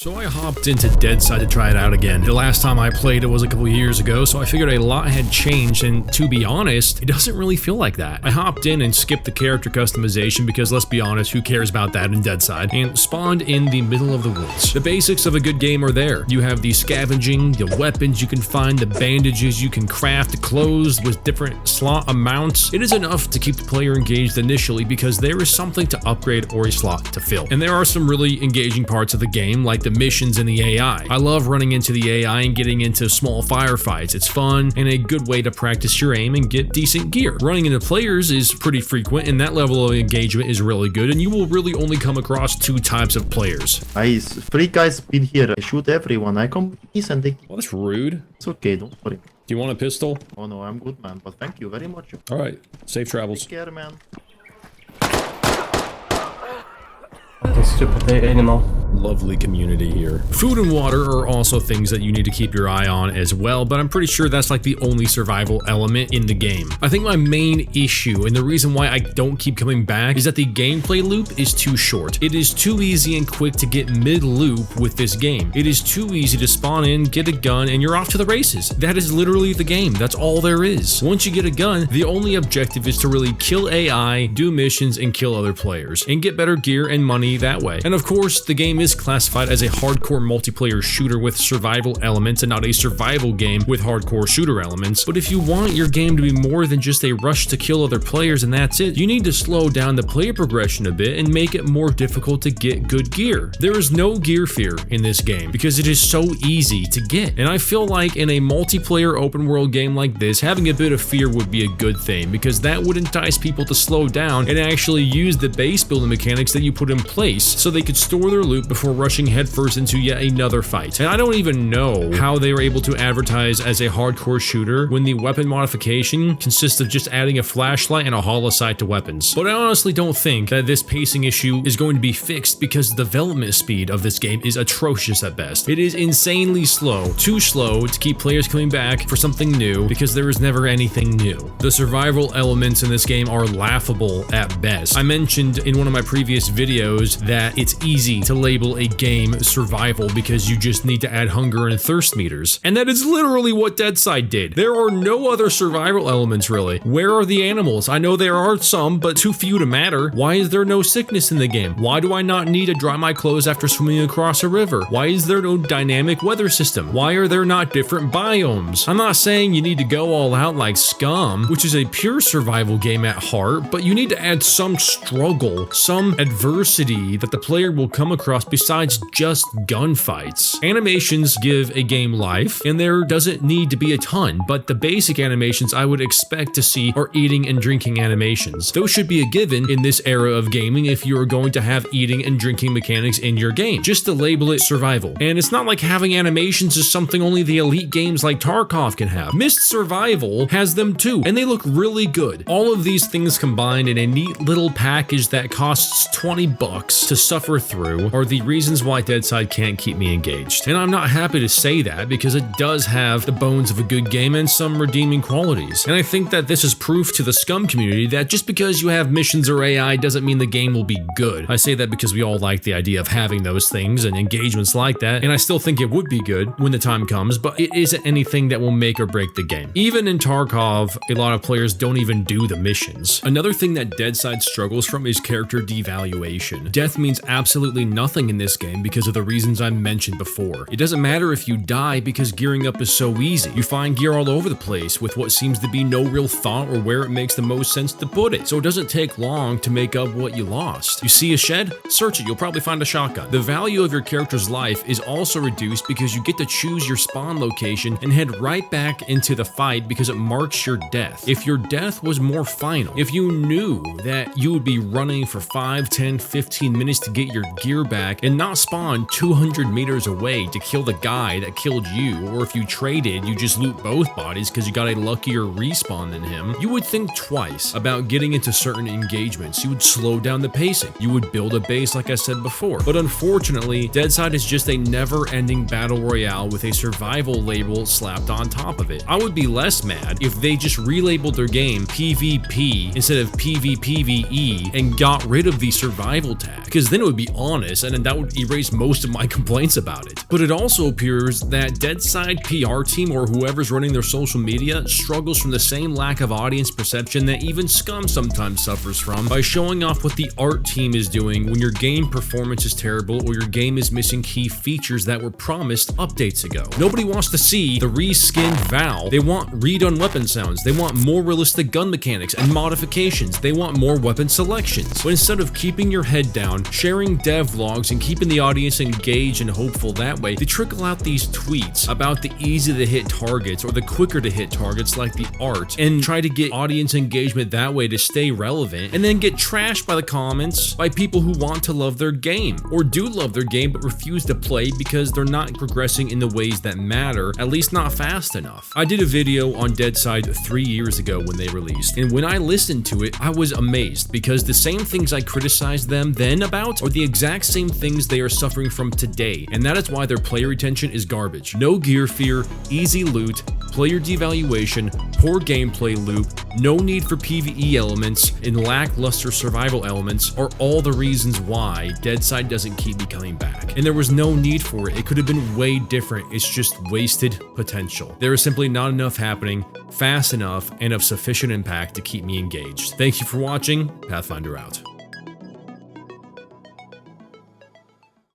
So I hopped into Deadside to try it out again. The last time I played it was a couple years ago, so I figured a lot had changed, and to be honest, it doesn't really feel like that. I hopped in and skipped the character customization because, let's be honest, who cares about that in Deadside, and spawned in the middle of the woods. The basics of a good game are there. You have the scavenging, the weapons you can find, the bandages you can craft, the clothes with different slot amounts. It is enough to keep the player engaged initially because there is something to upgrade or a slot to fill. And there are some really engaging parts of the game, like the missions and the AI. I love running into the AI and getting into small firefights. It's fun and a good way to practice your aim and get decent gear. Running into players is pretty frequent, and that level of engagement is really good, and you will really only come across two types of players. Three guys been here. I shoot everyone. I come peace and they... Well, that's rude. It's okay, don't worry. Do you want a pistol? Oh no, I'm good, man, but thank you very much. Alright, safe travels. Take care, man. Stupid animal. Lovely community here. Food and water are also things that you need to keep your eye on as well, but I'm pretty sure that's like the only survival element in the game. I think my main issue, and the reason why I don't keep coming back, is that the gameplay loop is too short. It is too easy and quick to get mid-loop with this game. It is too easy to spawn in, get a gun, and you're off to the races. That is literally the game. That's all there is. Once you get a gun, the only objective is to really kill AI, do missions, and kill other players, and get better gear and money that way. And of course, the game is classified as a hardcore multiplayer shooter with survival elements and not a survival game with hardcore shooter elements. But if you want your game to be more than just a rush to kill other players and that's it, you need to slow down the player progression a bit and make it more difficult to get good gear. There is no gear fear in this game because it is so easy to get. And I feel like in a multiplayer open world game like this, having a bit of fear would be a good thing because that would entice people to slow down and actually use the base building mechanics that you put in place so they could store their loot before rushing headfirst into yet another fight. And I don't even know how they were able to advertise as a hardcore shooter when the weapon modification consists of just adding a flashlight and a holosight to weapons. But I honestly don't think that this pacing issue is going to be fixed because the development speed of this game is atrocious at best. It is insanely slow, too slow to keep players coming back for something new because there is never anything new. The survival elements in this game are laughable at best. I mentioned in one of my previous videos that it's easy to label a game survival because you just need to add hunger and thirst meters. And that is literally what Deadside did. There are no other survival elements really. Where are the animals? I know there are some, but too few to matter. Why is there no sickness in the game? Why do I not need to dry my clothes after swimming across a river? Why is there no dynamic weather system? Why are there not different biomes? I'm not saying you need to go all out like Scum, which is a pure survival game at heart, but you need to add some struggle, some adversity that the player will come across besides just gunfights. Animations give a game life, and there doesn't need to be a ton, but the basic animations I would expect to see are eating and drinking animations. Those should be a given in this era of gaming if you are going to have eating and drinking mechanics in your game, just to label it survival. And it's not like having animations is something only the elite games like Tarkov can have. Myst Survival has them too, and they look really good. All of these things combined in a neat little package that costs $20 to suffer through are the reasons why Deadside can't keep me engaged. And I'm not happy to say that because it does have the bones of a good game and some redeeming qualities. And I think that this is proof to the Scum community that just because you have missions or AI doesn't mean the game will be good. I say that because we all like the idea of having those things and engagements like that, and I still think it would be good when the time comes, but it isn't anything that will make or break the game. Even in Tarkov, a lot of players don't even do the missions. Another thing that Deadside struggles from is character devaluation. Death means absolutely nothing in this game because of the reasons I mentioned before. It doesn't matter if you die because gearing up is so easy. You find gear all over the place with what seems to be no real thought or where it makes the most sense to put it. So it doesn't take long to make up what you lost. You see a shed? Search it, you'll probably find a shotgun. The value of your character's life is also reduced because you get to choose your spawn location and head right back into the fight because it marks your death. If your death was more final, if you knew that you would be running for 5, 10, 15 minutes to get your gear back and not spawn 200 meters away to kill the guy that killed you, or if you traded, you just loot both bodies because you got a luckier respawn than him, you would think twice about getting into certain engagements. You would slow down the pacing. You would build a base like I said before. But unfortunately, Deadside is just a never-ending battle royale with a survival label slapped on top of it. I would be less mad if they just relabeled their game PvP instead of PvPvE and got rid of the survival tag, because then it would be honest and that that would erase most of my complaints about it. But it also appears that Deadside PR team or whoever's running their social media struggles from the same lack of audience perception that even Scum sometimes suffers from by showing off what the art team is doing when your game performance is terrible or your game is missing key features that were promised updates ago. Nobody wants to see the reskinned Val. They want redone weapon sounds. They want more realistic gun mechanics and modifications. They want more weapon selections. But instead of keeping your head down, sharing dev vlogs, and keeping the audience engaged and hopeful that way, they trickle out these tweets about the easy to hit targets or the quicker to hit targets like the art and try to get audience engagement that way to stay relevant, and then get trashed by the comments by people who want to love their game or do love their game but refuse to play because they're not progressing in the ways that matter, at least not fast enough. I did a video on Deadside 3 years ago when they released, and when I listened to it, I was amazed because the same things I criticized them then about are the exact same things they are suffering from today, and that is why their player retention is garbage. No gear fear, easy loot, player devaluation, poor gameplay loop, no need for PvE elements, and lackluster survival elements are all the reasons why Deadside doesn't keep me coming back. And there was no need for it. It could have been way different. It's just wasted potential. There is simply not enough happening fast enough and of sufficient impact to keep me engaged. Thank you for watching. Pathfinder out.